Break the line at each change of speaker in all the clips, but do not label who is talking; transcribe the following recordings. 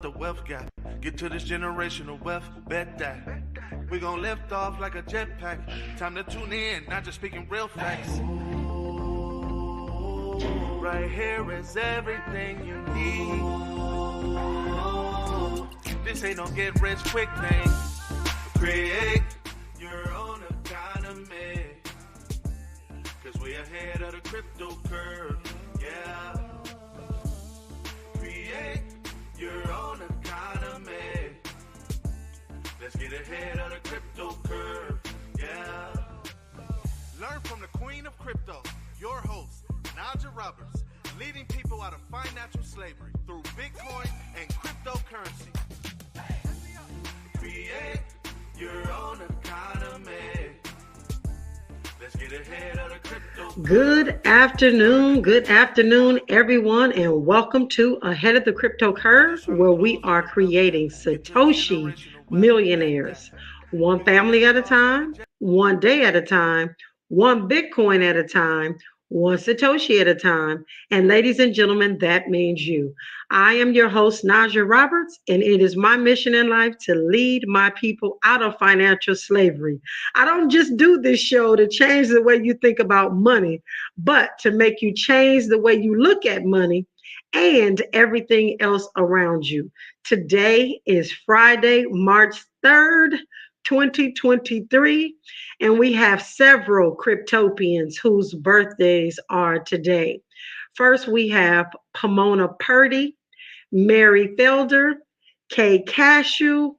the wealth gap. Get to this generational wealth, bet that. We gon' lift off like a jetpack. Time to tune in, not just speaking real facts. Right here is everything you need. This ain't no get rich quick thing. Create your own economy. Cause we ahead of the crypto curve, yeah. Create your own economy. Let's get ahead of the crypto curve, yeah. Learn from the queen of crypto, your host, Najah Roberts, leading people out of financial slavery through Bitcoin and cryptocurrency. Create your own economy. Let's get ahead of the crypto.
Good afternoon, everyone, and welcome to Ahead of the Crypto Curve, where we are creating Satoshi millionaires, one family at a time, one day at a time, one Bitcoin at a time, one Satoshi at a time. And ladies and gentlemen, that means you. I am your host, Najah Roberts, and it is my mission in life to lead my people out of financial slavery. I don't just do this show to change the way you think about money, but to make you change the way you look at money and everything else around you. Today is Friday, March 3rd, 2023, and we have several Cryptopians whose birthdays are today. First, we have Pomona Purdy, Mary Felder, Kay Cashew,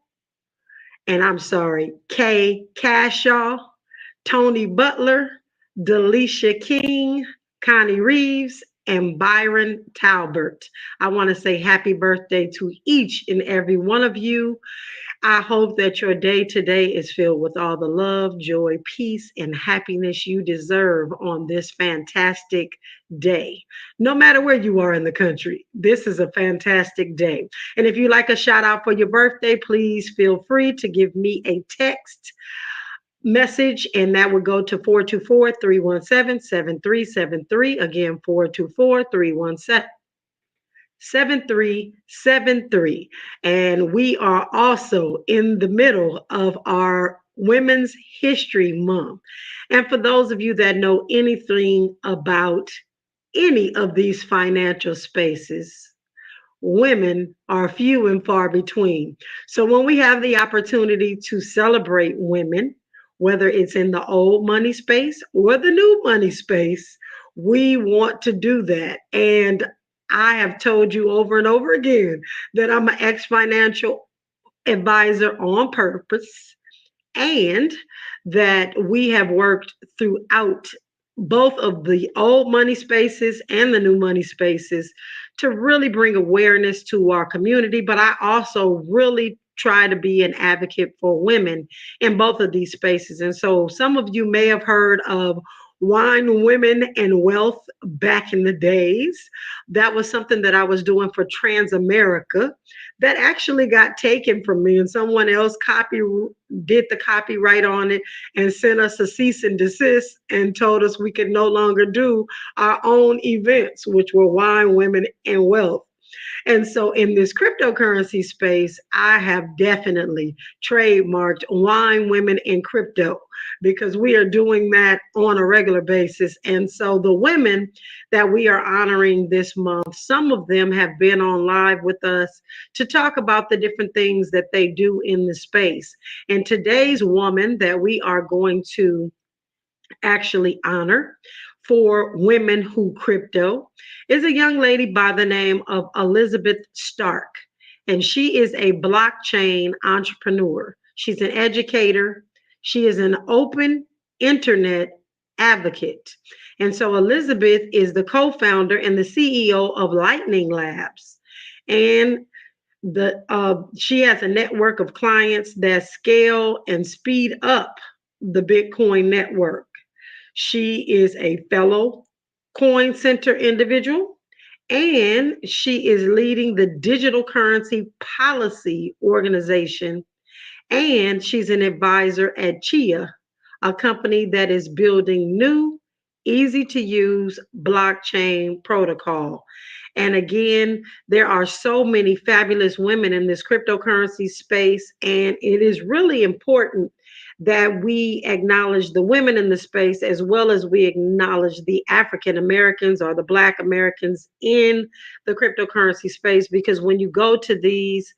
Kay Cashaw, Tony Butler, Delisha King, Connie Reeves, and Byron Talbert. I want to say happy birthday to each and every one of you. I hope that your day today is filled with all the love, joy, peace, and happiness you deserve on this fantastic day. No matter where you are in the country, this is a fantastic day. And if you'd like a shout out for your birthday, please feel free to give me a text message, and that would go to 424-317-7373. Again, 424-317-7373. And we are also in the middle of our Women's History Month. And for those of you that know anything about any of these financial spaces, women are few and far between. So when we have the opportunity to celebrate women, whether it's in the old money space or the new money space, we want to do that. And I have told you over and over again that I'm an ex-financial advisor on purpose, and that we have worked throughout both of the old money spaces and the new money spaces to really bring awareness to our community. But I also really try to be an advocate for women in both of these spaces. And so some of you may have heard of Wine, Women, and Wealth back in the days. That was something that I was doing for Transamerica that actually got taken from me, and someone else did the copyright on it and sent us a cease and desist and told us we could no longer do our own events, which were Wine, Women, and Wealth. And so in this cryptocurrency space, I have definitely trademarked Wine, Women, and Crypto, because we are doing that on a regular basis. And so the women that we are honoring this month, some of them have been on live with us to talk about the different things that they do in the space. And today's woman that we are going to actually honor for Women Who Crypto is a young lady by the name of Elizabeth Stark. And she is a blockchain entrepreneur. She's an educator. She is an open internet advocate. And so Elizabeth is the co-founder and the CEO of Lightning Labs. And she has a network of clients that scale and speed up the Bitcoin network. She is a fellow Coin Center individual, and she is leading the digital currency policy organization, and she's an advisor at Chia, a company that is building new, easy to use blockchain protocol. And again, there are so many fabulous women in this cryptocurrency space, and it is really important that we acknowledge the women in the space as well as we acknowledge the African Americans or the Black Americans in the cryptocurrency space. Because when you go to these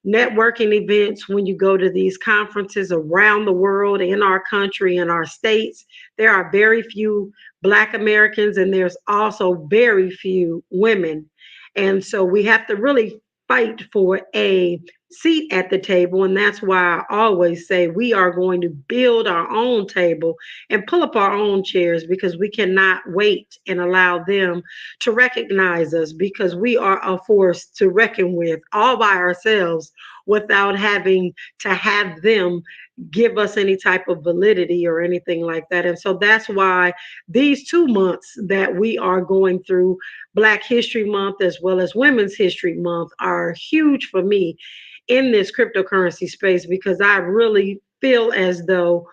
networking events, when you go to these conferences around the world, in our country, in our states, there are very few Black Americans and there's also very few women. And so we have to really fight for a seat at the table. And that's why I always say we are going to build our own table and pull up our own chairs, because we cannot wait and allow them to recognize us, because we are a force to reckon with all by ourselves without having to have them give us any type of validity or anything like that. And so that's why these 2 months that we are going through, Black History Month as well as Women's History Month, are huge for me in this cryptocurrency space, because I really feel as though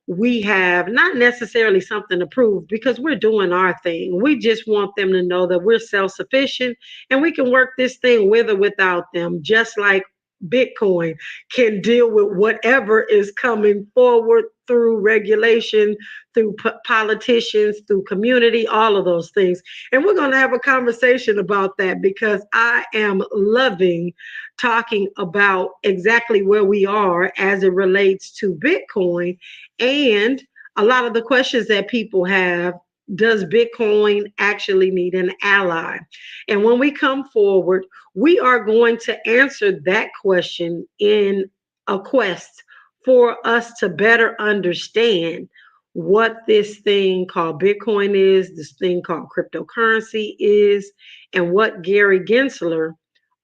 we have not necessarily something to prove, because we're doing our thing. We just want them to know that we're self-sufficient and we can work this thing with or without them, just like Bitcoin can deal with whatever is coming forward through regulation, through politicians, through community, all of those things. And we're going to have a conversation about that, because I am loving talking about exactly where we are as it relates to Bitcoin, and a lot of the questions that people have. Does Bitcoin actually need an ally? And when we come forward, we are going to answer that question in a quest for us to better understand what this thing called Bitcoin is, this thing called cryptocurrency is, and what Gary Gensler,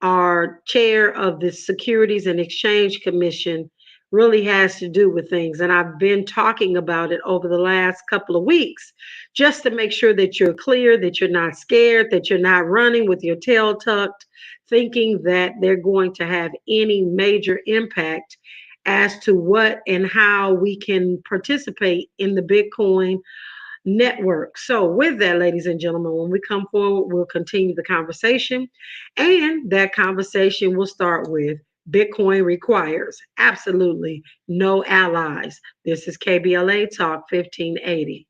our chair of the Securities and Exchange Commission, really has to do with things. And I've been talking about it over the last couple of weeks, just to make sure that you're clear, that you're not scared, that you're not running with your tail tucked, thinking that they're going to have any major impact as to what and how we can participate in the Bitcoin network. So with that, ladies and gentlemen, when we come forward, we'll continue the conversation. And that conversation will start with Bitcoin requires absolutely no allies. This is KBLA Talk 1580.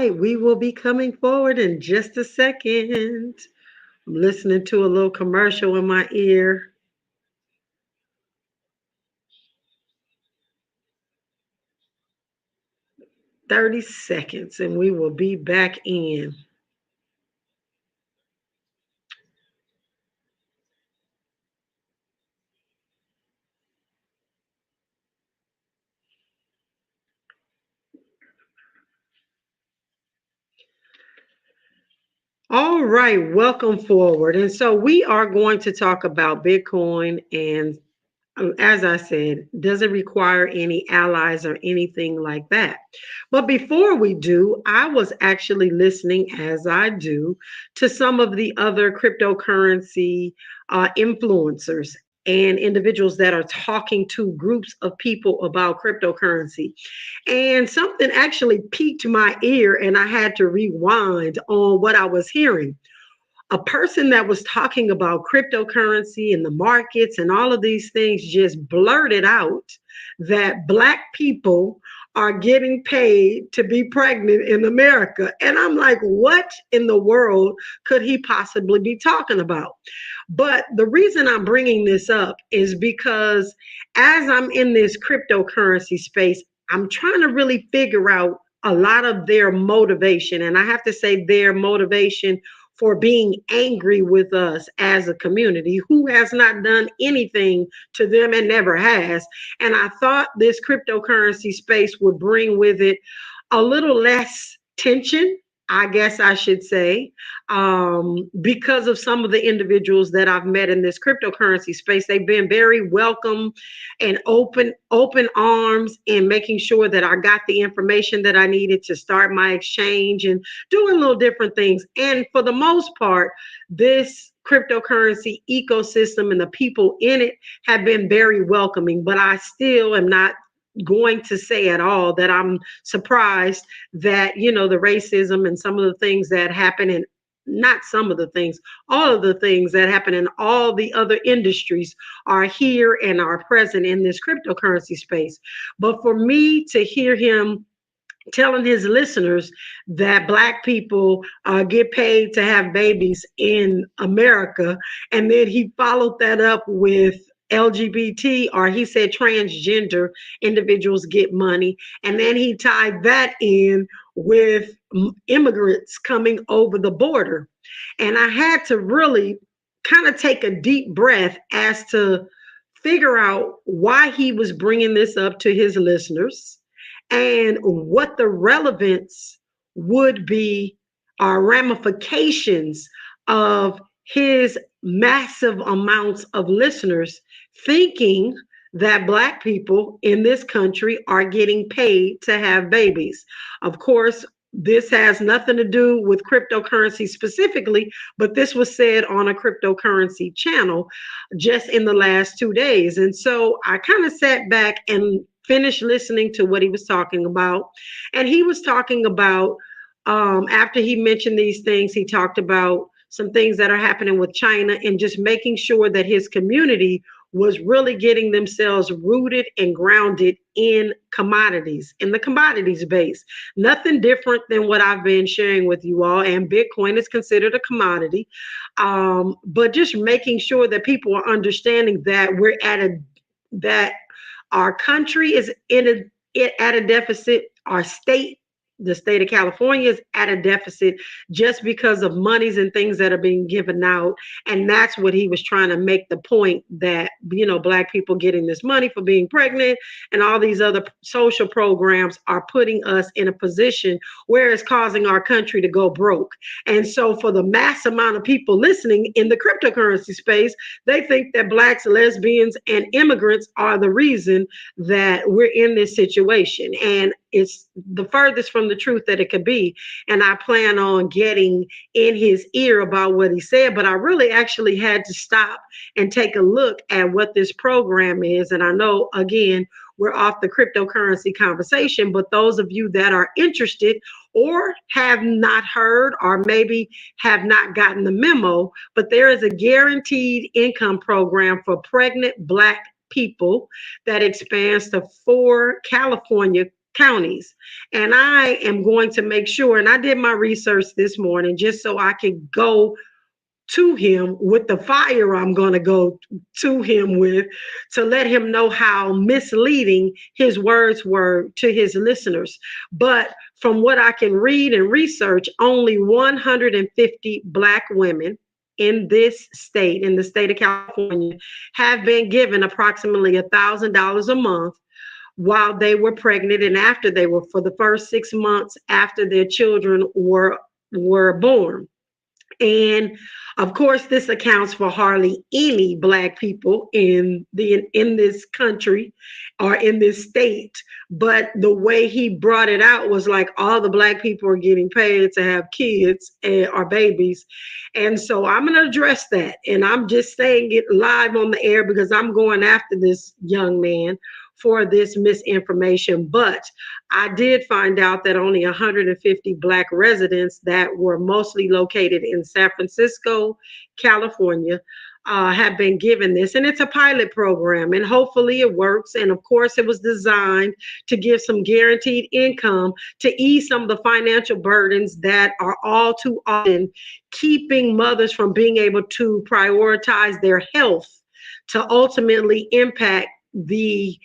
right, we will be coming forward in just a second. I'm listening to a little commercial in my ear. 30 seconds and we will be back in. All right, welcome forward. And so we are going to talk about Bitcoin and as I said, doesn't require any allies or anything like that. But before we do, I was actually listening, as I do, to some of the other cryptocurrency influencers and individuals that are talking to groups of people about cryptocurrency. And something actually piqued my ear, and I had to rewind on what I was hearing. A person that was talking about cryptocurrency and the markets and all of these things just blurted out that Black people are getting paid to be pregnant in America. And I'm like, what in the world could he possibly be talking about? But the reason I'm bringing this up is because as I'm in this cryptocurrency space, I'm trying to really figure out a lot of their motivation. And I have to say, their motivation for being angry with us as a community who has not done anything to them and never has. And I thought this cryptocurrency space would bring with it a little less tension, I guess I should say, because of some of the individuals that I've met in this cryptocurrency space. They've been very welcome and open arms in making sure that I got the information that I needed to start my exchange and doing little different things. And for the most part, this cryptocurrency ecosystem and the people in it have been very welcoming, but I still am not going to say at all that I'm surprised that, the racism and some of the things that happen in not some of the things, all of the things that happen in all the other industries are here and are present in this cryptocurrency space. But for me to hear him telling his listeners that Black people get paid to have babies in America. And then he followed that up with LGBT, or he said transgender individuals get money. And then he tied that in with immigrants coming over the border. And I had to really kind of take a deep breath as to figure out why he was bringing this up to his listeners and what the relevance would be or ramifications of his massive amounts of listeners thinking that Black people in this country are getting paid to have babies. Of course, this has nothing to do with cryptocurrency specifically, but this was said on a cryptocurrency channel just in the last 2 days. And so I kind of sat back and finished listening to what he was talking about. And he was talking about, after he mentioned these things, he talked about some things that are happening with China and just making sure that his community was really getting themselves rooted and grounded in commodities, in the commodities base. Nothing different than what I've been sharing with you all. And Bitcoin is considered a commodity. But just making sure that people are understanding that that our country is at a deficit. Our state, the state of California, is at a deficit just because of monies and things that are being given out. And that's what he was trying to make the point that, Black people getting this money for being pregnant and all these other social programs are putting us in a position where it's causing our country to go broke. And so for the mass amount of people listening in the cryptocurrency space, they think that Blacks, lesbians, and immigrants are the reason that we're in this situation. And it's the furthest from the truth that it could be. And I plan on getting in his ear about what he said, but I really actually had to stop and take a look at what this program is. And I know, again, we're off the cryptocurrency conversation, but those of you that are interested or have not heard or maybe have not gotten the memo, but there is a guaranteed income program for pregnant Black people that expands to 4 California counties. And I am going to make sure, and I did my research this morning just so I could go to him with the fire I'm going to go to him with, to let him know how misleading his words were to his listeners. But from what I can read and research, only 150 Black women in this state, in the state of California, have been given approximately $1,000 a month while they were pregnant and after they were, for the first 6 months after their children were born. And of course, this accounts for hardly any Black people in this country or in this state. But the way he brought it out was like all the Black people are getting paid to have kids or babies. And so I'm going to address that. And I'm just saying it live on the air because I'm going after this young man for this misinformation. But I did find out that only 150 Black residents that were mostly located in San Francisco, California, have been given this. And it's a pilot program, and hopefully it works. And of course, it was designed to give some guaranteed income to ease some of the financial burdens that are all too often keeping mothers from being able to prioritize their health, to ultimately impact the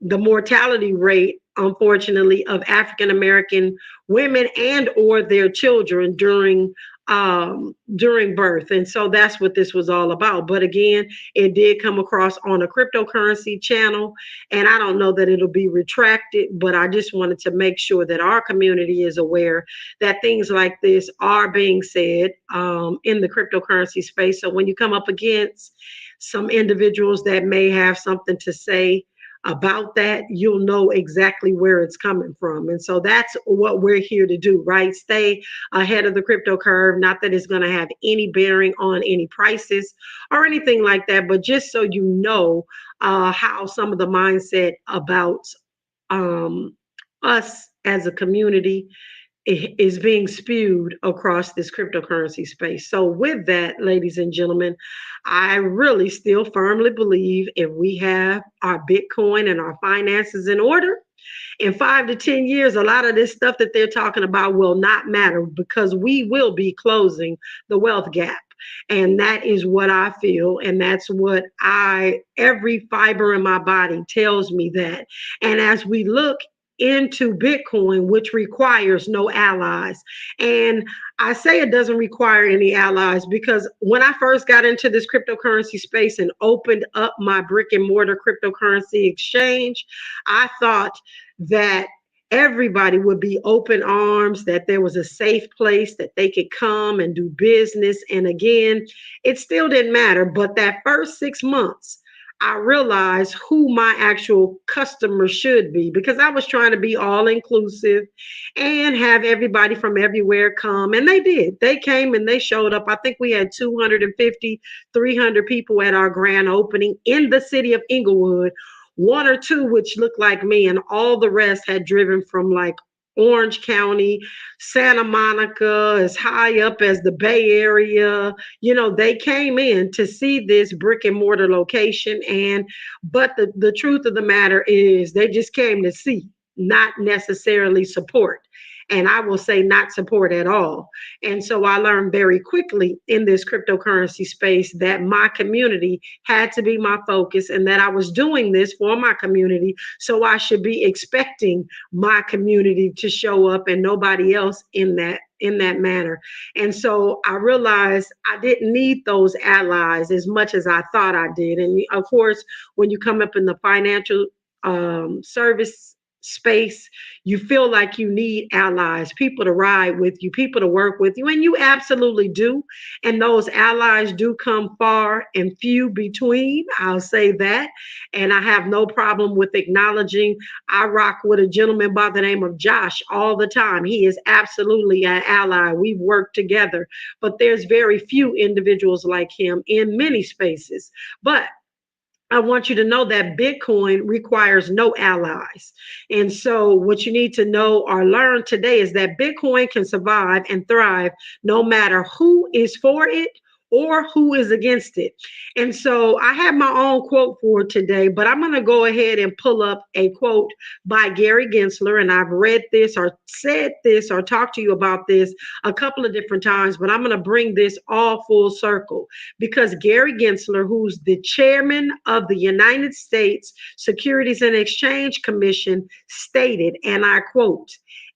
mortality rate, unfortunately, of African American women and or their children during birth. And so that's what this was all about. But again, it did come across on a cryptocurrency channel, and I don't know that it'll be retracted, but I just wanted to make sure that our community is aware that things like this are being said in the cryptocurrency space. So when you come up against some individuals that may have something to say about that, you'll know exactly where it's coming from. And so that's what we're here to do, right? Stay ahead of the crypto curve. Not that it's going to have any bearing on any prices or anything like that, but just so you know how some of the mindset about us as a community is being spewed across this cryptocurrency space. So with that, ladies and gentlemen, I really still firmly believe if we have our Bitcoin and our finances in order, in 5 to 10 years, a lot of this stuff that they're talking about will not matter because we will be closing the wealth gap. And that is what I feel. And that's what every fiber in my body tells me that. And as we look into Bitcoin, which requires no allies. And I say it doesn't require any allies because when I first got into this cryptocurrency space and opened up my brick and mortar cryptocurrency exchange, I thought that everybody would be open arms, that there was a safe place that they could come and do business. And again, it still didn't matter. But that first 6 months, I realized who my actual customer should be because I was trying to be all inclusive and have everybody from everywhere come. And they did. They came and they showed up. I think we had 250, 300 people at our grand opening in the city of Inglewood, one or two which looked like me, and all the rest had driven from like Orange County, Santa Monica, as high up as the Bay Area. They came in to see this brick and mortar location. But the truth of the matter is they just came to see, not necessarily support. And I will say not support at all. And so I learned very quickly in this cryptocurrency space that my community had to be my focus and that I was doing this for my community. So I should be expecting my community to show up and nobody else in that manner. And so I realized I didn't need those allies as much as I thought I did. And of course, when you come up in the financial service space, you feel like you need allies, people to ride with you, people to work with you, and you absolutely do. And those allies do come far and few between, I'll say that. And I have no problem with acknowledging I rock with a gentleman by the name of Josh all the time. He is absolutely an ally. We've worked together, but there's very few individuals like him in many spaces. But I want you to know that Bitcoin requires no allies. And so what you need to know or learn today is that Bitcoin can survive and thrive no matter who is for it or who is against it. And so I have my own quote for today, but I'm going to go ahead and pull up a quote by Gary Gensler. And I've read this or said this or talked to you about this a couple of different times, but I'm going to bring this all full circle because Gary Gensler, who's the chairman of the United States Securities and Exchange Commission, stated, and I quote,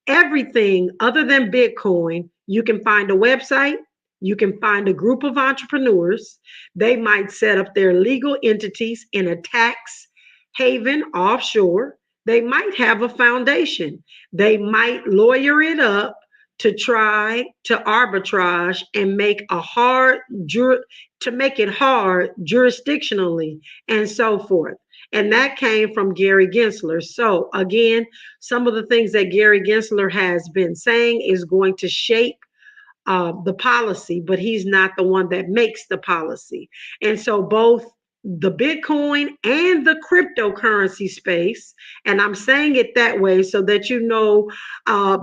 everything other than Bitcoin, you can find a website, you can find a group of entrepreneurs. They might set up their legal entities in a tax haven offshore. They might have a foundation. They might lawyer it up to try to arbitrage and make to make it hard jurisdictionally and so forth. And that came from Gary Gensler. So again, some of the things that Gary Gensler has been saying is going to shape the policy, but he's not the one that makes the policy. And so both the Bitcoin and the cryptocurrency space, and I'm saying it that way so that you know,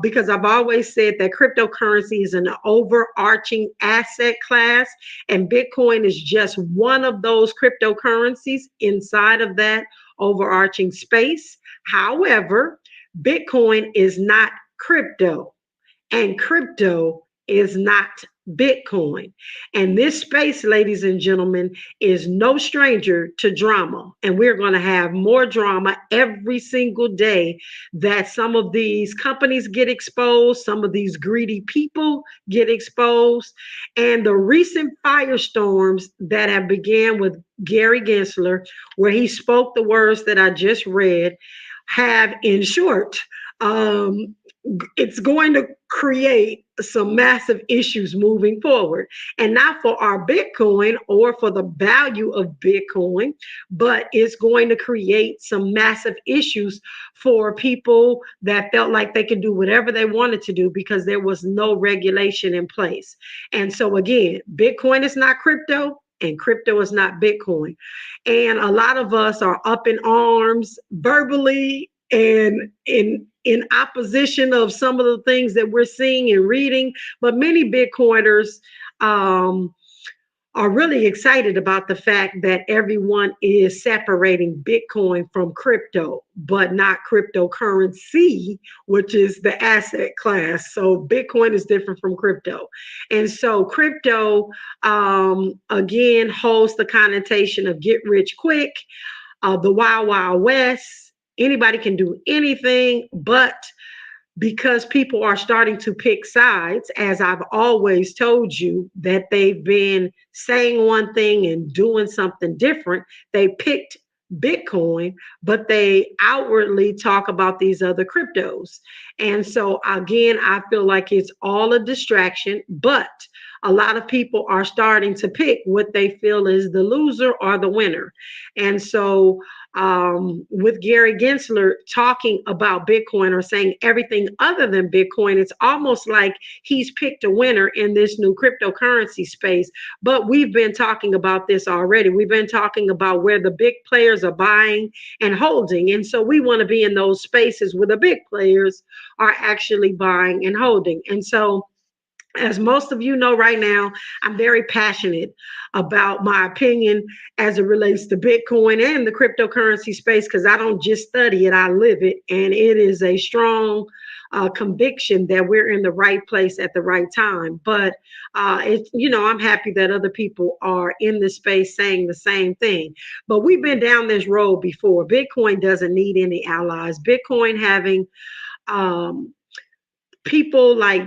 because I've always said that cryptocurrency is an overarching asset class, and Bitcoin is just one of those cryptocurrencies inside of that overarching space. However, Bitcoin is not crypto, and crypto is not Bitcoin. And this space, ladies and gentlemen, is no stranger to drama. And we're going to have more drama every single day that some of these companies get exposed, some of these greedy people get exposed. And the recent firestorms that have began with Gary Gensler, where he spoke the words that I just read, have, in short, it's going to create some massive issues moving forward, and not for our Bitcoin or for the value of Bitcoin, but it's going to create some massive issues for people that felt like they could do whatever they wanted to do because there was no regulation in place. And so again, Bitcoin is not crypto and crypto is not Bitcoin. And a lot of us are up in arms verbally and in opposition of some of the things that we're seeing and reading, but many Bitcoiners are really excited about the fact that everyone is separating Bitcoin from crypto, but not cryptocurrency, which is the asset class. So Bitcoin is different from crypto. And so crypto, again, holds the connotation of get rich quick, the Wild Wild West. Anybody can do anything, but because people are starting to pick sides, as I've always told you, that they've been saying one thing and doing something different, they picked Bitcoin, but they outwardly talk about these other cryptos. And so, again, I feel like it's all a distraction, but a lot of people are starting to pick what they feel is the loser or the winner. And so, with Gary Gensler talking about Bitcoin or saying everything other than Bitcoin, it's almost like he's picked a winner in this new cryptocurrency space. But we've been talking about this already. We've been talking about where the big players are buying and holding. And so we want to be in those spaces where the big players are actually buying and holding. And so, as most of you know right now, I'm very passionate about my opinion as it relates to Bitcoin and the cryptocurrency space because I don't just study it, I live it. And it is a strong conviction that we're in the right place at the right time. But I'm happy that other people are in the space saying the same thing. But we've been down this road before. Bitcoin doesn't need any allies. Bitcoin having people like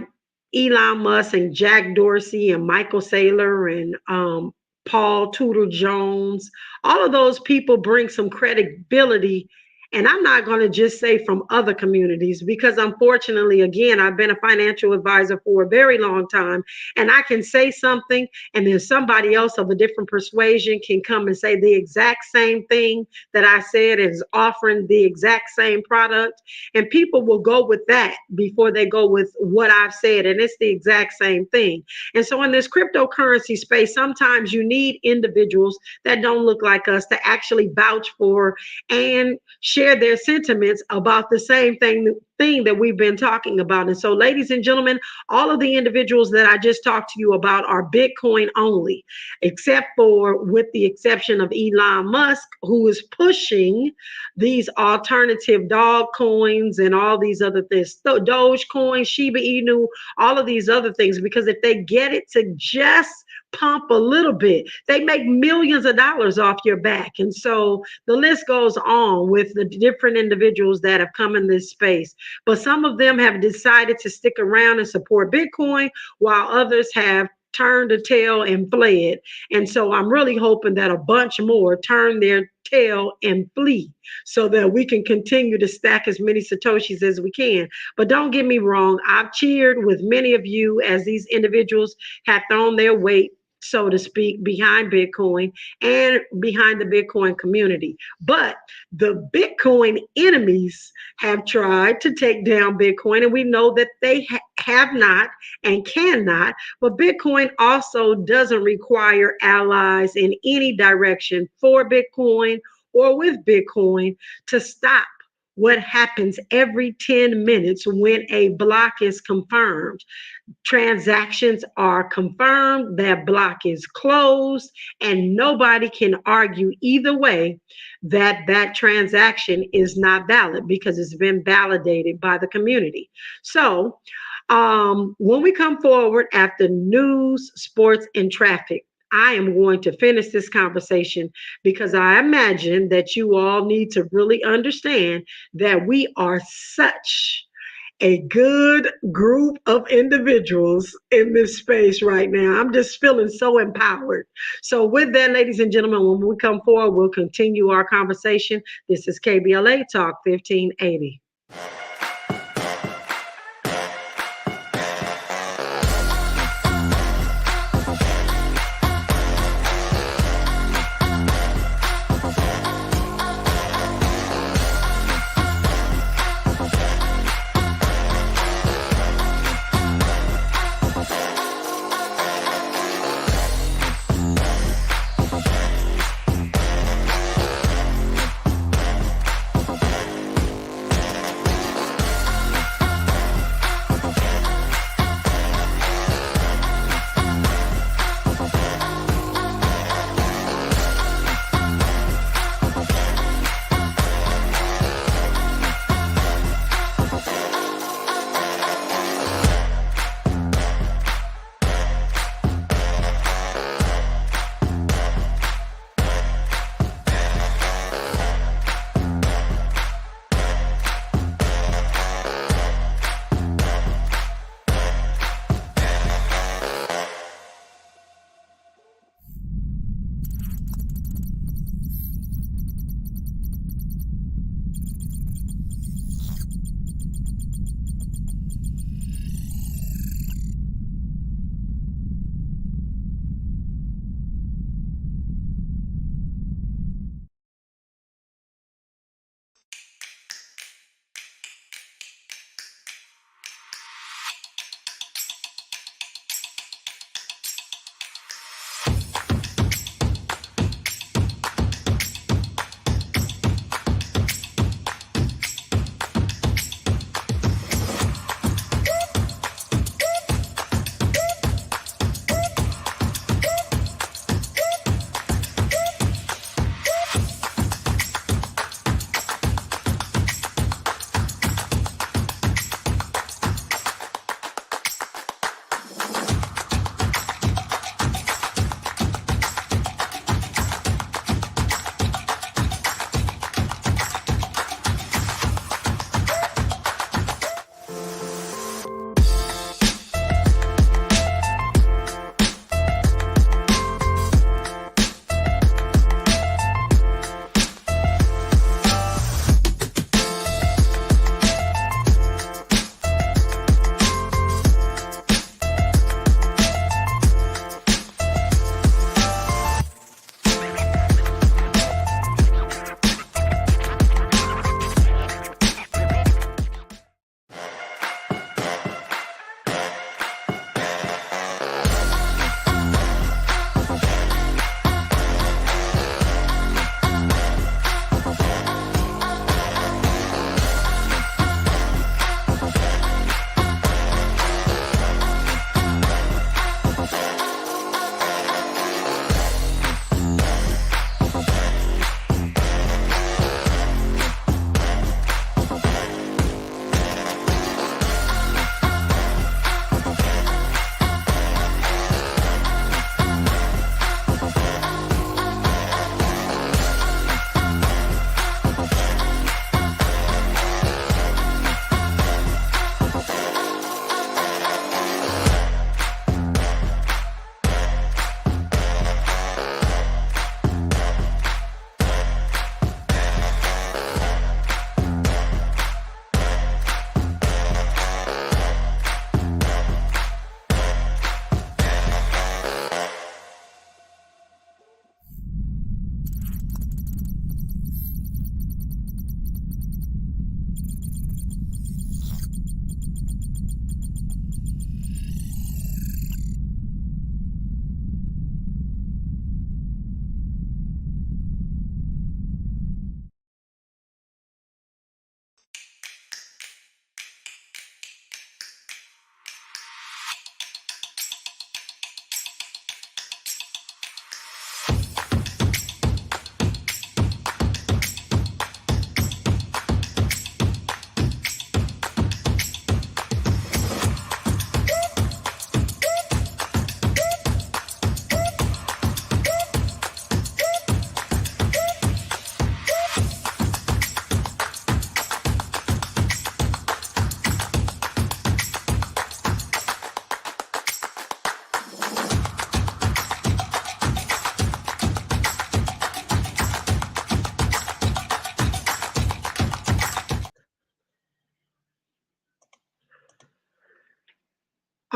Elon Musk and Jack Dorsey and Michael Saylor and Paul Tudor Jones, all of those people bring some credibility. And I'm not going to just say from other communities because unfortunately, again, I've been a financial advisor for a very long time and I can say something and then somebody else of a different persuasion can come and say the exact same thing that I said is offering the exact same product. And people will go with that before they go with what I've said. And it's the exact same thing. And so in this cryptocurrency space, sometimes you need individuals that don't look like us to actually vouch for and share their sentiments about the same thing that we've been talking about. And so, ladies and gentlemen, all of the individuals that I just talked to you about are Bitcoin only, except for, with the exception of Elon Musk, who is pushing these alternative dog coins and all these other things, Dogecoin, Shiba Inu, all of these other things, because if they get it to just pump a little bit, they make millions of dollars off your back. And so the list goes on with the different individuals that have come in this space. But some of them have decided to stick around and support Bitcoin, while others have turned a tail and fled. And so I'm really hoping that a bunch more turn their tail and flee so that we can continue to stack as many Satoshis as we can. But don't get me wrong, I've cheered with many of you as these individuals have thrown their weight, so to speak, behind Bitcoin and behind the Bitcoin community. But the Bitcoin enemies have tried to take down Bitcoin, and we know that they have not and cannot. But Bitcoin also doesn't require allies in any direction for Bitcoin or with Bitcoin to stop what happens every 10 minutes when a block is confirmed. Transactions are confirmed, that block is closed, and nobody can argue either way that that transaction is not valid because it's been validated by the community. So when we come forward after news, sports, and traffic, I am going to finish this conversation because I imagine that you all need to really understand that we are such a good group of individuals in this space right now. I'm just feeling so empowered. So with that, ladies and gentlemen, when we come forward, we'll continue our conversation. This is KBLA Talk 1580.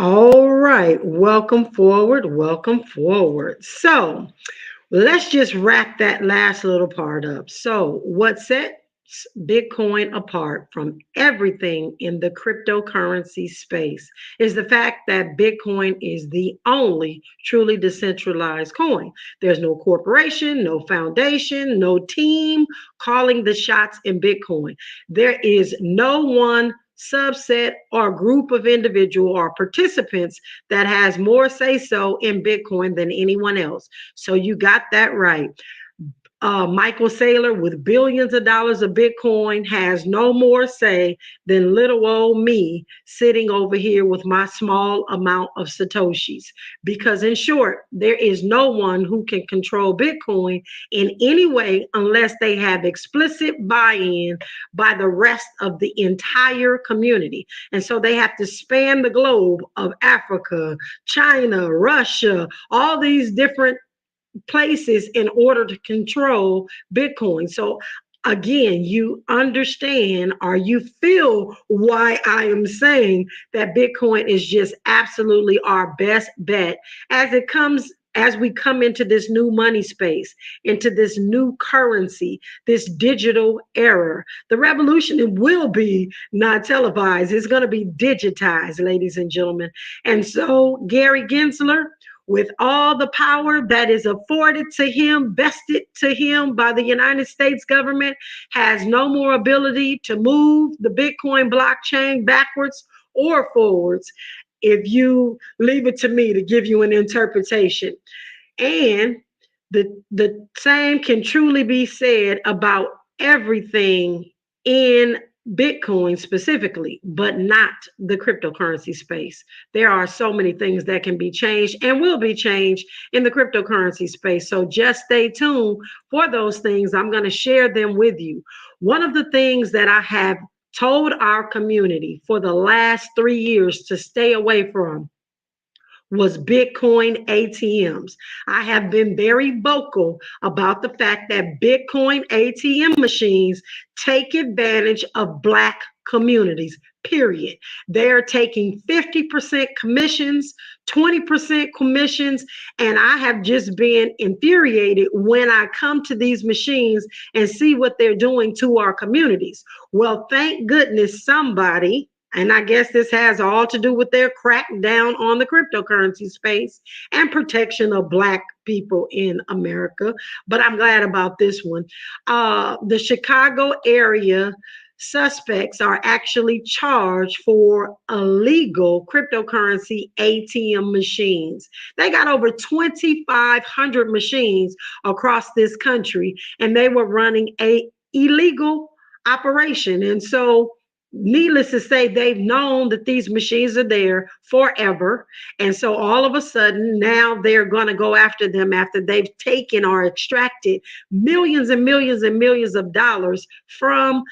All right. Welcome forward. Welcome forward. So, let's just wrap that last little part up. So, what sets Bitcoin apart from everything in the cryptocurrency space is the fact that Bitcoin is the only truly decentralized coin. There's no corporation, no foundation, no team calling the shots in Bitcoin. There is no one subset or group of individual or participants that has more say so in Bitcoin than anyone else. So you got that right. Michael Saylor, with billions of dollars of Bitcoin, has no more say than little old me sitting over here with my small amount of Satoshis. Because, in short, there is no one who can control Bitcoin in any way unless they have explicit buy in by the rest of the entire community. And so they have to span the globe of Africa, China, Russia, all these different places in order to control Bitcoin. So again, you understand or you feel why I am saying that Bitcoin is just absolutely our best bet as we come into this new money space, into this new currency, this digital era. The revolution, it will be not televised. It's going to be digitized, ladies and gentlemen. And so Gary Gensler, with all the power that is afforded to him, vested to him by the United States government, has no more ability to move the Bitcoin blockchain backwards or forwards if you leave it to me to give you an interpretation. And the same can truly be said about everything in Bitcoin specifically, but not the cryptocurrency space. There are so many things that can be changed and will be changed in the cryptocurrency space. So just stay tuned for those things. I'm going to share them with you. One of the things that I have told our community for the last 3 years to stay away from was Bitcoin ATMs. I have been very vocal about the fact that Bitcoin ATM machines take advantage of Black communities, period. They're taking 50% commissions, 20% commissions, and I have just been infuriated when I come to these machines and see what they're doing to our communities. Well, thank goodness somebody, and I guess this has all to do with their crackdown on the cryptocurrency space and protection of Black people in America. But I'm glad about this one. The Chicago area suspects are actually charged for illegal cryptocurrency ATM machines. They got over 2,500 machines across this country, and they were running a illegal operation. And so needless to say, they've known that these machines are there forever. And so all of a sudden, now they're going to go after them after they've taken or extracted millions and millions and millions of dollars from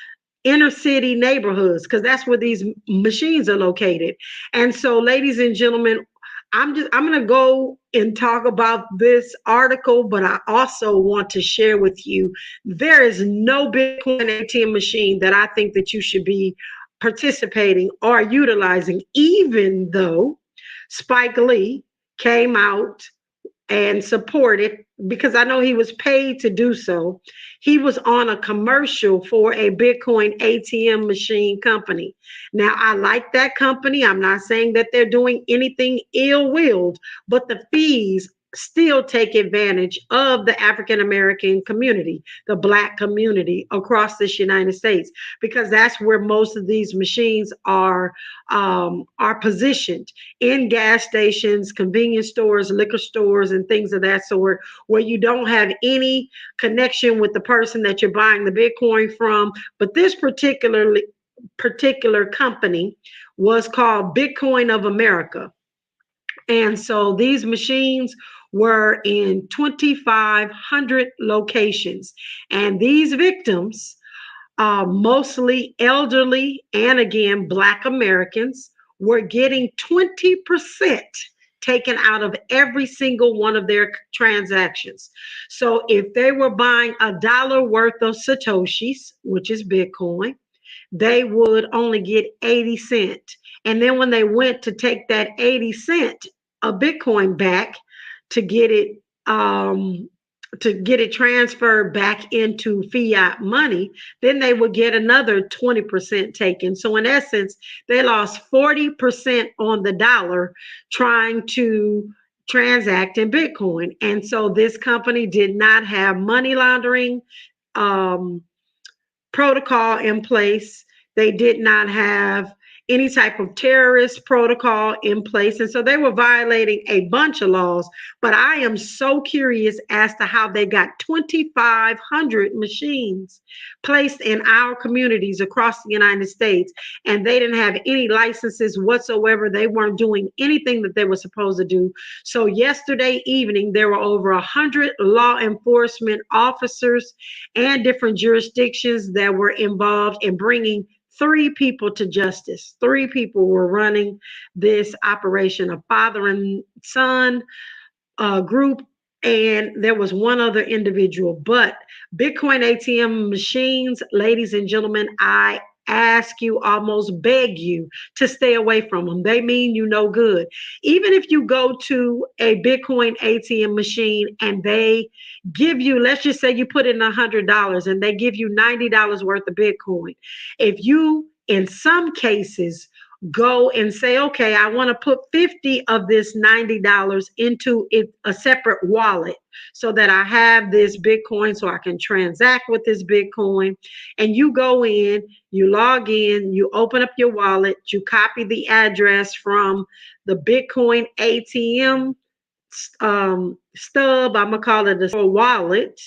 inner city neighborhoods, because that's where these machines are located. And so, ladies and gentlemen, I'm going to go and talk about this article, but I also want to share with you there is no Bitcoin ATM machine that I think that you should be participating or utilizing, even though Spike Lee came out and supported, because I know he was paid to do so. He was on a commercial for a Bitcoin ATM machine company. Now, I like that company. I'm not saying that they're doing anything ill-willed, but the fees still take advantage of the African American community, the Black community across this United States, because that's where most of these machines are positioned, in gas stations, convenience stores, liquor stores, and things of that sort, where you don't have any connection with the person that you're buying the Bitcoin from. But this particular company was called Bitcoin of America. And so these machines were in 2,500 locations. And these victims, mostly elderly and again, Black Americans, were getting 20% taken out of every single one of their transactions. So if they were buying $1 worth of Satoshis, which is Bitcoin, they would only get 80 cents. And then when they went to take that 80 cent of Bitcoin back to get it transferred back into fiat money, then they would get another 20% taken. So in essence, they lost 40% on the dollar trying to transact in Bitcoin. And so this company did not have money laundering protocol in place. They did not have any type of terrorist protocol in place. And so they were violating a bunch of laws. But I am so curious as to how they got 2,500 machines placed in our communities across the United States. And they didn't have any licenses whatsoever. They weren't doing anything that they were supposed to do. So yesterday evening, there were over 100 law enforcement officers and different jurisdictions that were involved in bringing 3 people to justice. 3 people were running this operation, a father and son group, and there was one other individual. But Bitcoin ATM machines, ladies and gentlemen, I ask you, almost beg you to stay away from them. They mean you no good. Even if you go to a Bitcoin ATM machine and they give you, let's just say you put in $100 and they give you $90 worth of Bitcoin. If you, in some cases, go and say, okay, I want to put 50 of this $90 into a separate wallet so that I have this Bitcoin so I can transact with this Bitcoin. And you go in, you log in, you open up your wallet, you copy the address from the Bitcoin ATM stub, I'm going to call it a wallet,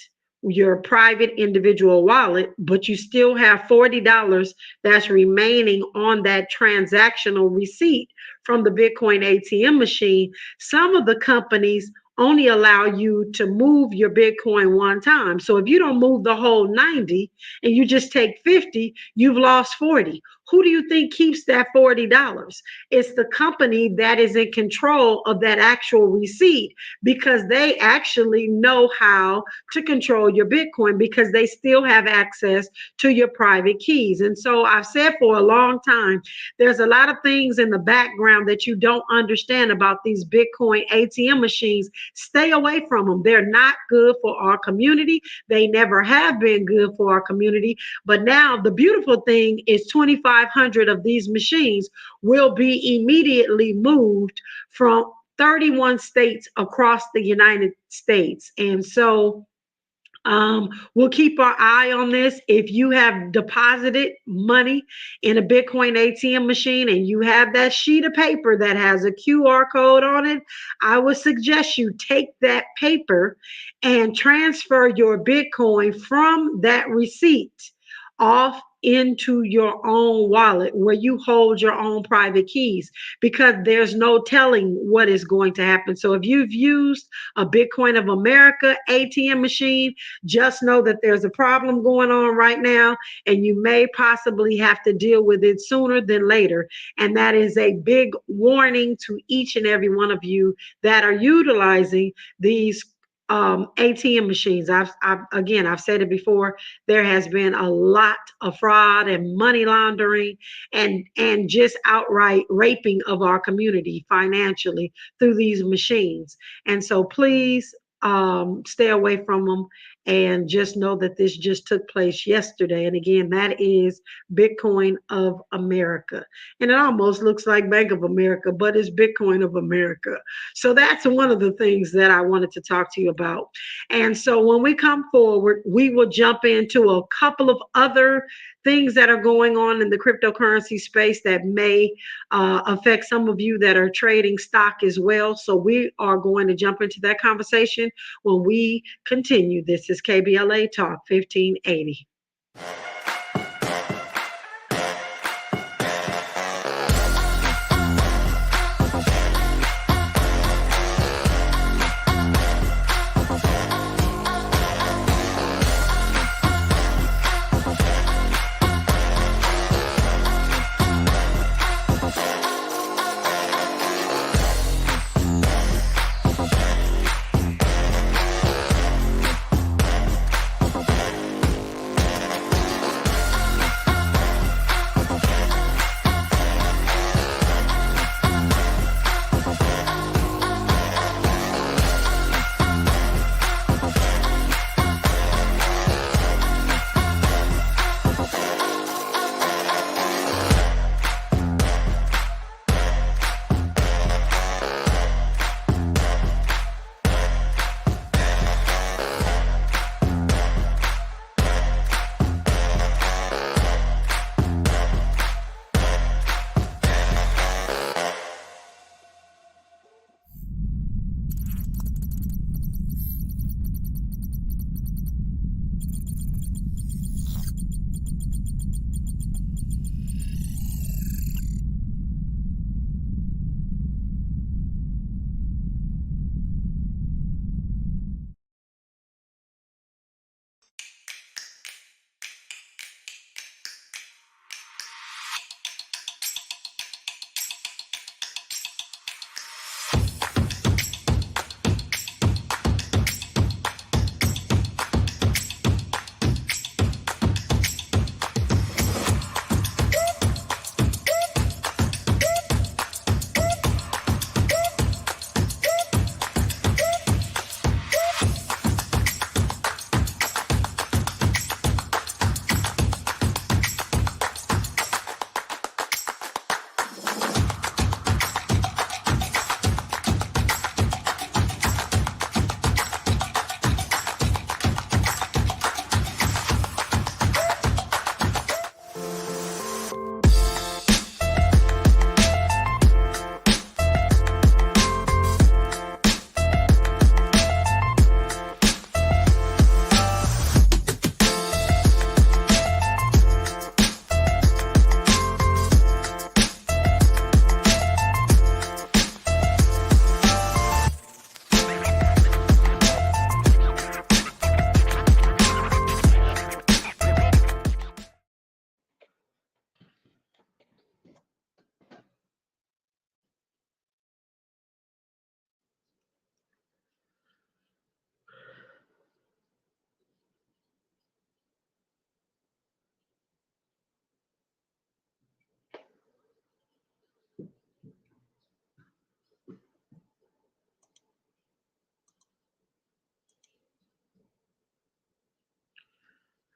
your private individual wallet, but you still have $40 that's remaining on that transactional receipt from the Bitcoin ATM machine. Some of the companies only allow you to move your Bitcoin one time. So if you don't move the whole 90 and you just take 50, you've lost 40. Who do you think keeps that $40? It's the company that is in control of that actual receipt, because they actually know how to control your Bitcoin, because they still have access to your private keys. And so I've said for a long time, there's a lot of things in the background that you don't understand about these Bitcoin ATM machines. Stay away from them. They're not good for our community. They never have been good for our community. But now the beautiful thing is 2,500 of these machines will be immediately moved from 31 states across the United States. And so we'll keep our eye on this. If you have deposited money in a Bitcoin ATM machine and you have that sheet of paper that has a QR code on it, I would suggest you take that paper and transfer your Bitcoin from that receipt off into your own wallet where you hold your own private keys, because there's no telling what is going to happen. So if you've used a Bitcoin of America ATM machine, just know that there's a problem going on right now, and you may possibly have to deal with it sooner than later. And that is a big warning to each and every one of you that are utilizing these ATM machines. I've said it before, there has been a lot of fraud and money laundering and just outright raping of our community financially through these machines. And so please stay away from them, and just know that this just took place yesterday. And again, that is Bitcoin of America. And it almost looks like Bank of America, but it's Bitcoin of America. So that's one of the things that I wanted to talk to you about. And so when we come forward, we will jump into a couple of other things that are going on in the cryptocurrency space that may affect some of you that are trading stock as well. So we are going to jump into that conversation when we continue. This is KBLA Talk 1580.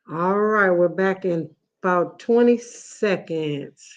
All right, we're back in about 20 seconds.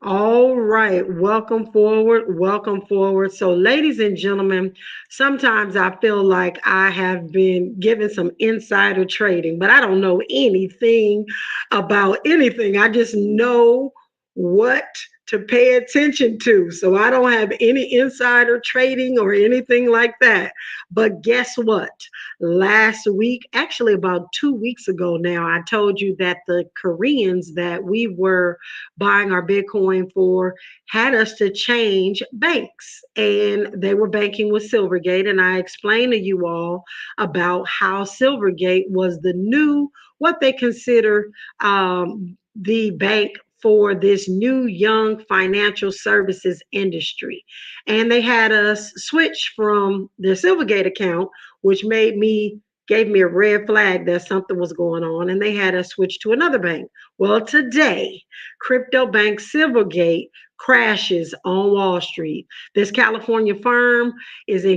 All right, welcome forward, welcome forward. So, ladies and gentlemen, sometimes I feel like I have been given some insider trading, but I don't know anything about anything. I just know what to pay attention to. So, I don't have any insider trading or anything like that. But guess what? Last week, actually about 2 weeks ago now, I told you that the Koreans that we were buying our Bitcoin for had us to change banks. And they were banking with Silvergate. And I explained to you all about how Silvergate was the new, what they consider the bank for this new young financial services industry. And they had us switch from their Silvergate account, which gave me a red flag that something was going on, and they had us switch to another bank. Well, today, crypto bank Silvergate crashes on Wall Street. This California firm is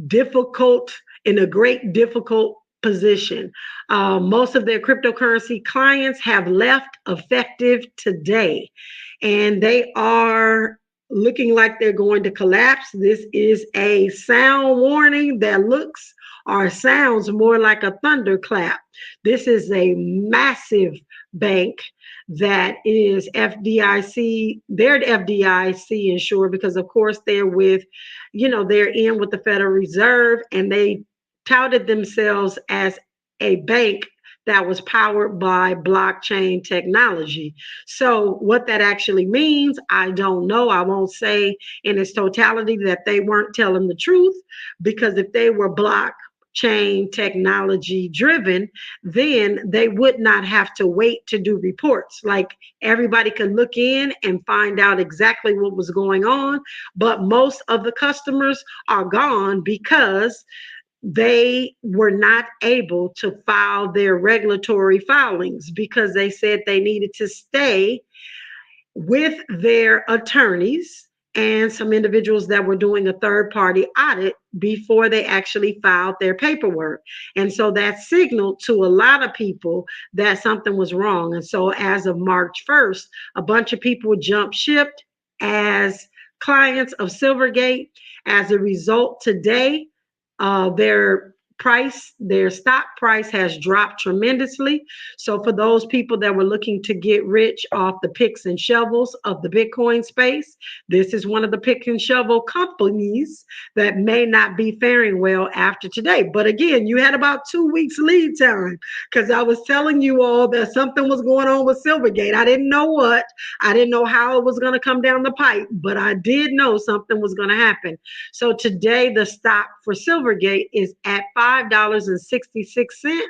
difficult, in a great difficult position. Most of their cryptocurrency clients have left effective today, and they are looking like they're going to collapse. This is a sound warning that looks or sounds more like a thunderclap. This is a massive bank that is FDIC, they're FDIC insured because, of course, they're in with the Federal Reserve, and they touted themselves as a bank that was powered by blockchain technology. So, what that actually means, I don't know. I won't say in its totality that they weren't telling the truth, because if they were blockchain technology driven, then they would not have to wait to do reports. Like, everybody could look in and find out exactly what was going on, but most of the customers are gone because they were not able to file their regulatory filings because they said they needed to stay with their attorneys and some individuals that were doing a third party audit before they actually filed their paperwork. And so that signaled to a lot of people that something was wrong. And so as of March 1st, a bunch of people jumped ship as clients of Silvergate. As a result, today, their stock price has dropped tremendously. So for those people that were looking to get rich off the picks and shovels of the Bitcoin space, this is one of the pick and shovel companies that may not be faring well after today. But again, you had about 2 weeks lead time, because I was telling you all that something was going on with Silvergate. I didn't know what, I didn't know how it was going to come down the pipe, but I did know something was going to happen. So today, the stock for Silvergate is at $5.66,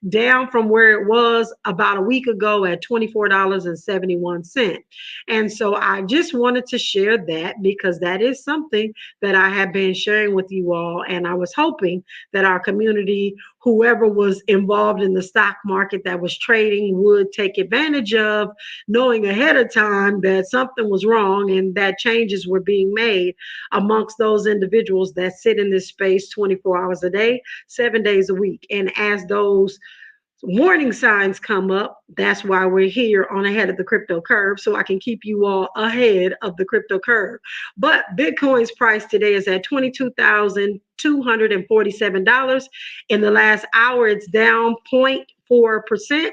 down from where it was about a week ago at $24.71. And so I just wanted to share that, because that is something that I have been sharing with you all. And I was hoping that our community, whoever was involved in the stock market that was trading, would take advantage of knowing ahead of time that something was wrong and that changes were being made amongst those individuals that sit in this space 24 hours a day, 7 days a week. And as those warning signs come up, that's why we're here on Ahead of the Crypto Curve, so I can keep you all ahead of the crypto curve. But Bitcoin's price today is at $22,247. In the last hour, it's down 0.4%.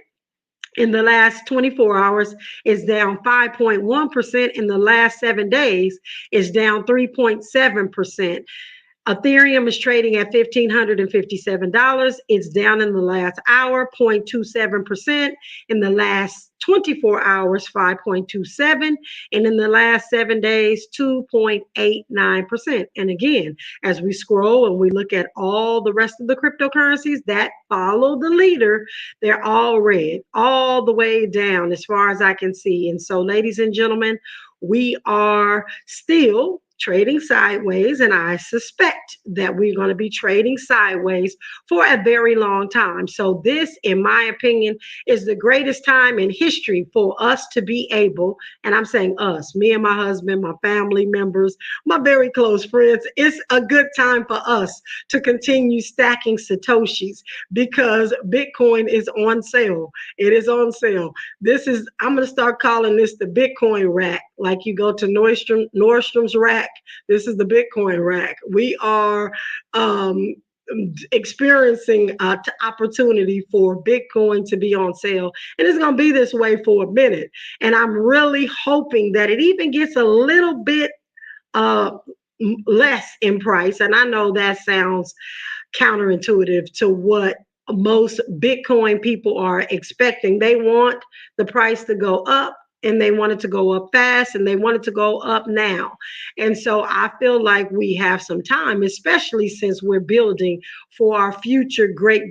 In the last 24 hours, it's down 5.1%. In the last 7 days, it's down 3.7%. Ethereum is trading at $1,557. It's down in the last hour, 0.27%. In the last 24 hours, 5.27. And in the last 7 days, 2.89%. And again, as we scroll and we look at all the rest of the cryptocurrencies that follow the leader, they're all red, all the way down as far as I can see. And so, ladies and gentlemen, we are still trading sideways, and I suspect that we're going to be trading sideways for a very long time. So, this, in my opinion, is the greatest time in history for us to be able, and I'm saying us, me and my husband, my family members, my very close friends, it's a good time for us to continue stacking Satoshis because Bitcoin is on sale. It is on sale. I'm going to start calling this the Bitcoin rack. Like you go to Nordstrom's rack, this is the Bitcoin rack. We are um, experiencing opportunity for Bitcoin to be on sale. And it's going to be this way for a minute. And I'm really hoping that it even gets a little bit uh, less in price. And I know that sounds counterintuitive to what most Bitcoin people are expecting. They want the price to go up, and they want it to go up fast, and they want it to go up now. And so I feel like we have some time, especially since we're building for our future great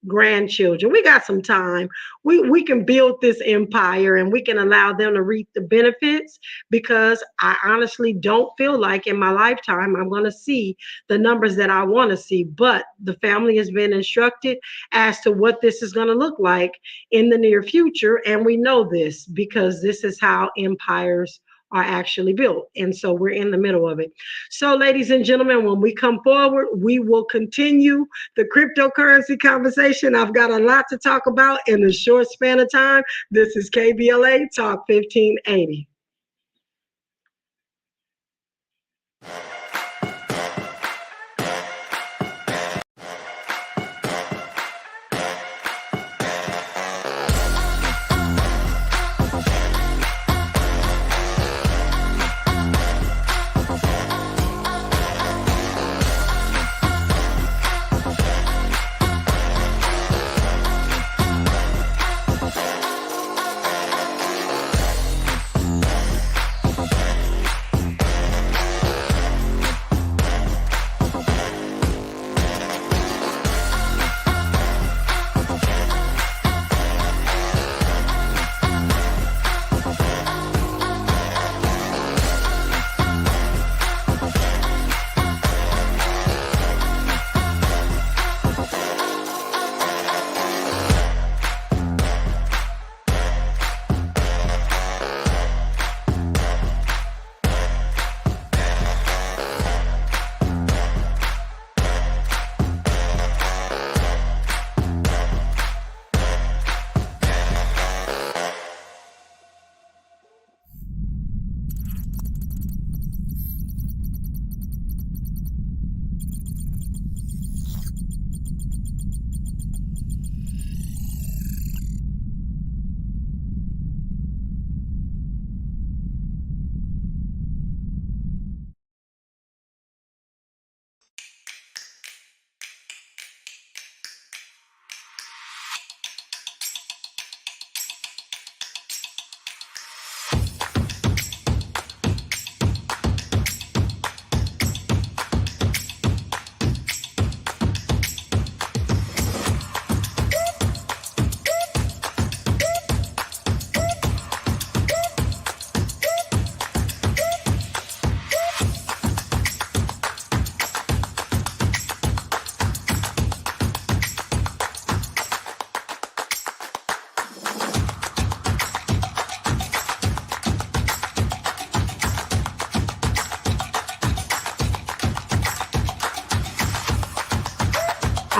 grandchildren. We got some time. We can build this empire, and we can allow them to reap the benefits, because I honestly don't feel like in my lifetime I'm going to see the numbers that I want to see. But the family has been instructed as to what this is going to look like in the near future. And we know this because this is how empires are actually built. And so we're in the middle of it. So, ladies and gentlemen, when we come forward, we will continue the cryptocurrency conversation. I've got a lot to talk about in a short span of time. This is KBLA Talk 1580.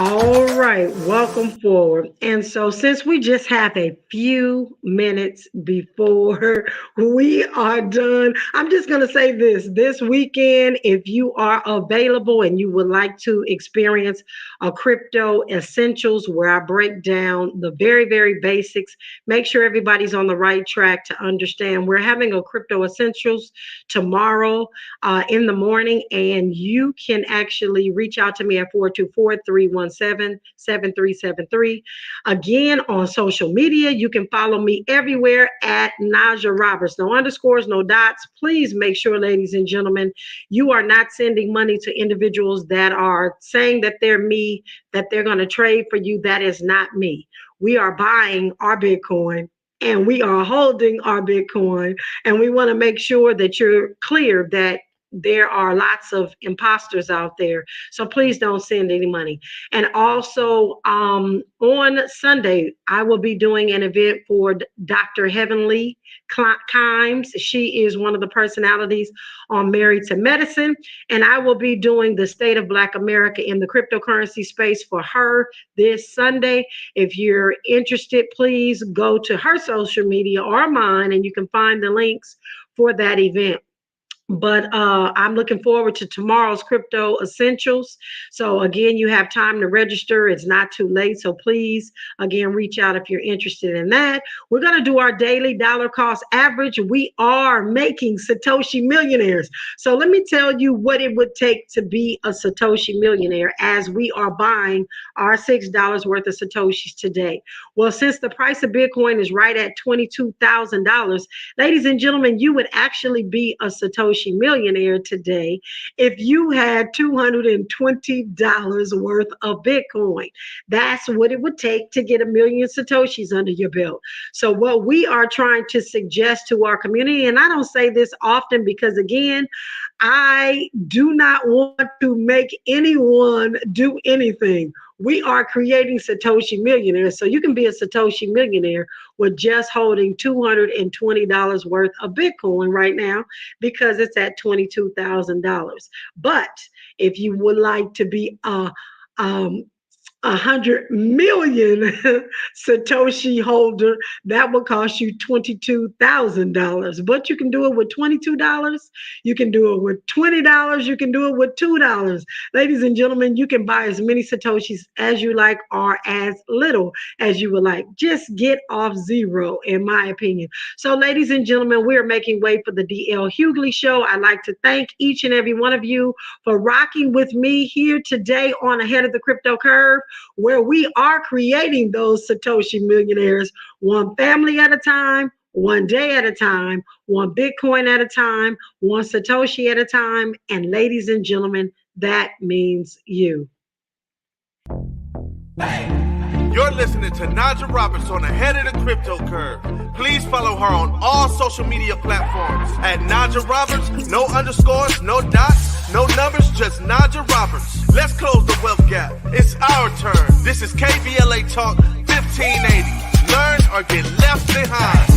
All right, welcome forward. And so, since we just have a few minutes before we are done, I'm just going to say this weekend, if you are available and you would like to experience a crypto essentials where I break down the very basics, make sure everybody's on the right track to understand. We're having a crypto essentials tomorrow in the morning, and you can actually reach out to me at 424-317-7373. Again, on social media, you can follow me everywhere at Najah Roberts. No underscores, no dots. Please make sure, ladies and gentlemen, you are not sending money to individuals that are saying that they're me, that they're going to trade for you. That is not me. We are buying our Bitcoin, and we are holding our Bitcoin, and we want to make sure that you're clear that there are lots of imposters out there. So please don't send any money. And also on Sunday, I will be doing an event for Dr. Heavenly Kimes. She is one of the personalities on Married to Medicine. And I will be doing the State of Black America in the cryptocurrency space for her this Sunday. If you're interested, please go to her social media or mine, and you can find the links for that event. But I'm looking forward to tomorrow's Crypto Essentials. So again, you have time to register. It's not too late. So please, again, reach out if you're interested in that. We're going to do our daily dollar cost average. We are making Satoshi millionaires. So let me tell you what it would take to be a Satoshi millionaire as we are buying our $6 worth of Satoshis today. Well, since the price of Bitcoin is right at $22,000, ladies and gentlemen, you would actually be a Satoshi millionaire today if you had $220 worth of Bitcoin. That's what it would take to get 1,000,000 Satoshis under your belt. So what we are trying to suggest to our community, and I don't say this often because again, I do not want to make anyone do anything. We are creating Satoshi millionaires. So you can be a Satoshi millionaire with just holding $220 worth of Bitcoin right now because it's at $22,000. But if you would like to be a 100 million Satoshi holder, that will cost you $22,000. But you can do it with $22. You can do it with $20. You can do it with $2. Ladies and gentlemen, you can buy as many Satoshis as you like or as little as you would like. Just get off zero, in my opinion. So, ladies and gentlemen, we are making way for the DL Hughley Show. I'd like to thank each and every one of you for rocking with me here today on Ahead of the Crypto Curve, where we are creating those Satoshi millionaires one family at a time, one day at a time, one Bitcoin at a time, one Satoshi at a time. And ladies and gentlemen, that means you.
You're listening to Najah Roberts on Ahead of the Crypto Curve. Please follow her on all social media platforms at Najah Roberts. No underscores, no dots, no numbers, just Najah Roberts. Let's close the wealth gap. It's our turn. This is KVLA Talk 1580. Learn or get left behind.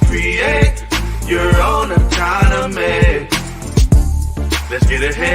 Create your own economy. Let's get ahead.